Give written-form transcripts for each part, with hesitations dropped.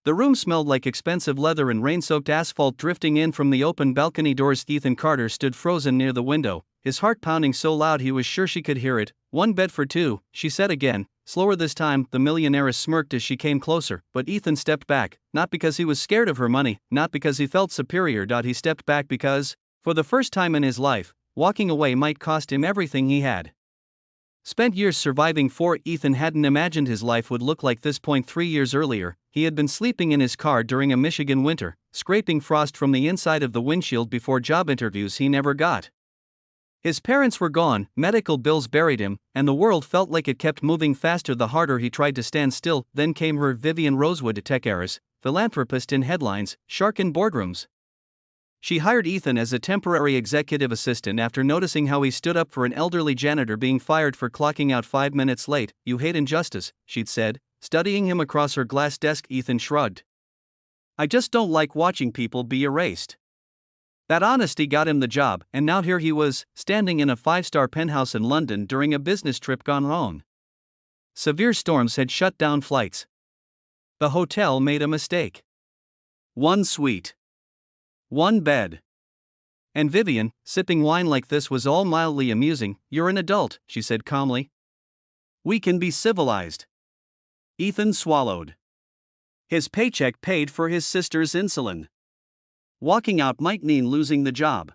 The room smelled like expensive leather and rain-soaked asphalt drifting in from the open balcony doors. Ethan Carter stood frozen near the window, his heart pounding so loud he was sure she could hear it. "One bed for two," she said again, slower this time. The millionairess smirked as she came closer, but Ethan stepped back, not because he was scared of her money, not because he felt superior. He stepped back because, for the first time in his life, walking away might cost him everything he had spent years surviving for. Ethan hadn't imagined his life would look like this. 3 years earlier, he had been sleeping in his car during a Michigan winter, scraping frost from the inside of the windshield before job interviews he never got. His parents were gone, medical bills buried him, and the world felt like it kept moving faster the harder he tried to stand still. Then came her, Vivian Rosewood, tech heiress, philanthropist in headlines, shark in boardrooms. She hired Ethan as a temporary executive assistant after noticing how he stood up for an elderly janitor being fired for clocking out 5 minutes late. "You hate injustice," she'd said, studying him across her glass desk. Ethan shrugged. "I just don't like watching people be erased." That honesty got him the job, and now here he was, standing in a 5-star penthouse in London during a business trip gone wrong. Severe storms had shut down flights. The hotel made a mistake. One suite. One bed. And Vivian, sipping wine like this, was all mildly amusing. "You're an adult," she said calmly. "We can be civilized." Ethan swallowed. His paycheck paid for his sister's insulin. Walking out might mean losing the job.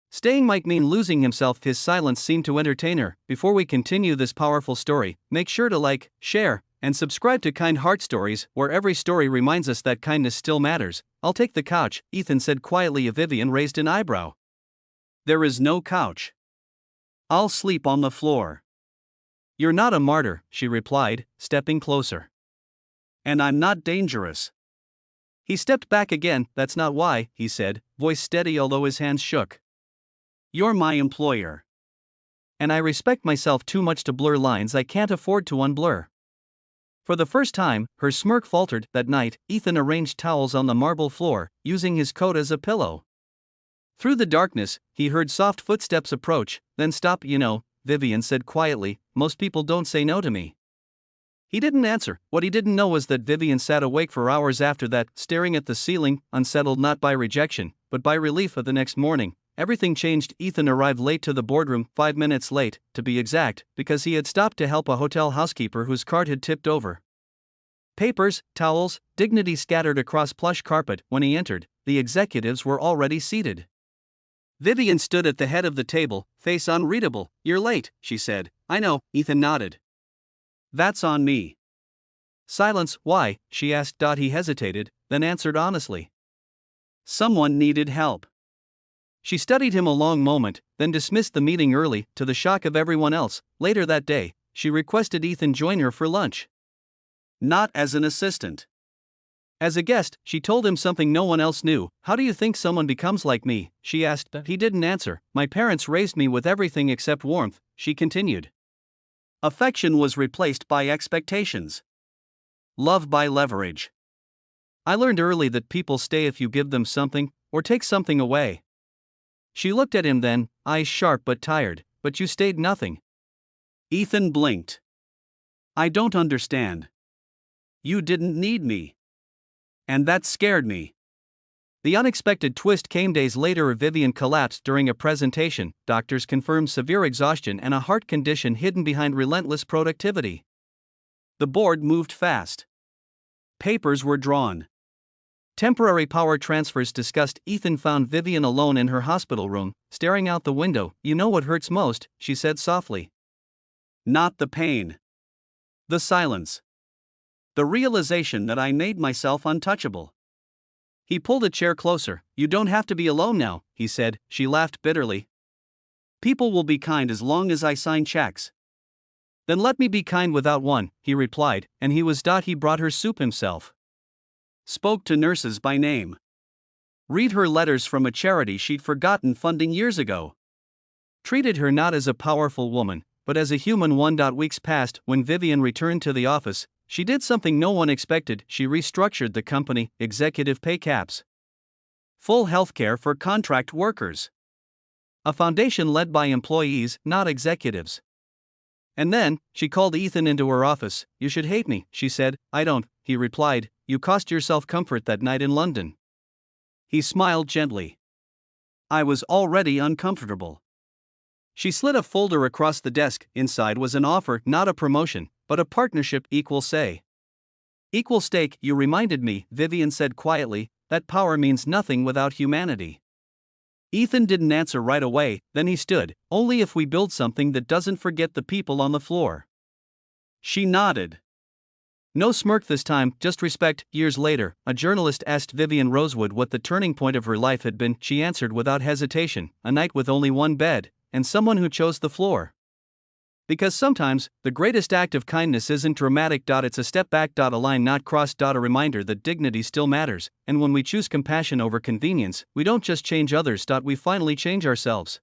Staying might mean losing himself. His silence seemed to entertain her. Before we continue this powerful story, make sure to like, share, and subscribe to Kind Heart Stories, where every story reminds us that kindness still matters. "I'll take the couch," Ethan said quietly. Vivian raised an eyebrow. "There is no couch. I'll sleep on the floor." "You're not a martyr," she replied, stepping closer. "And I'm not dangerous." He stepped back again. "That's not why," he said, voice steady although his hands shook. "You're my employer. And I respect myself too much to blur lines I can't afford to unblur." For the first time, her smirk faltered. That night, Ethan arranged towels on the marble floor, using his coat as a pillow. Through the darkness, he heard soft footsteps approach, then stop. "You know," Vivian said quietly, "most people don't say no to me." He didn't answer. What he didn't know was that Vivian sat awake for hours after that, staring at the ceiling, unsettled not by rejection, but by relief. The next morning, everything changed. Ethan arrived late to the boardroom, 5 minutes late, to be exact, because he had stopped to help a hotel housekeeper whose cart had tipped over. Papers, towels, dignity scattered across plush carpet. When he entered, the executives were already seated. Vivian stood at the head of the table, face unreadable. "You're late," she said. "I know," Ethan nodded. "That's on me." Silence. "Why?" she asked. He hesitated, then answered honestly. "Someone needed help." She studied him a long moment, then dismissed the meeting early, to the shock of everyone else. Later that day, she requested Ethan join her for lunch. Not as an assistant. As a guest. She told him something no one else knew. "How do you think someone becomes like me?" she asked. He didn't answer. "My parents raised me with everything except warmth," she continued. "Affection was replaced by expectations. Love by leverage. I learned early that people stay if you give them something, or take something away." She looked at him then, eyes sharp but tired. "But you stayed nothing." Ethan blinked. "I don't understand. You didn't need me. And that scared me." The unexpected twist came days later. Vivian collapsed during a presentation. Doctors confirmed severe exhaustion and a heart condition hidden behind relentless productivity. The board moved fast. Papers were drawn. Temporary power transfers discussed. Ethan found Vivian alone in her hospital room, staring out the window. "You know what hurts most," she said softly. "Not the pain. The silence. The realization that I made myself untouchable." He pulled a chair closer. "You don't have to be alone now," he said. She laughed bitterly. "People will be kind as long as I sign checks." "Then let me be kind without one," he replied, and he was. He brought her soup himself. Spoke to nurses by name. Read her letters from a charity she'd forgotten funding years ago. Treated her not as a powerful woman, but as a human one. Weeks passed. When Vivian returned to the office, she did something no one expected. She restructured the company. Executive pay caps. Full healthcare for contract workers. A foundation led by employees, not executives. And then, she called Ethan into her office. "You should hate me," she said. "I don't," he replied, you cost yourself comfort that night in London. He smiled gently. I was already uncomfortable. She slid a folder across the desk. Inside was an offer, not a promotion, but a partnership, equal say. Equal stake, you reminded me, Vivian said quietly, that power means nothing without humanity. Ethan didn't answer right away, then he stood, only if we build something that doesn't forget the people on the floor. She nodded. No smirk this time, just respect. Years later, a journalist asked Vivian Rosewood what the turning point of her life had been. She answered without hesitation, a night with only one bed, and someone who chose the floor. Because sometimes, the greatest act of kindness isn't dramatic. It's a step back. A line not crossed. A reminder that dignity still matters, and when we choose compassion over convenience, we don't just change others. We finally change ourselves.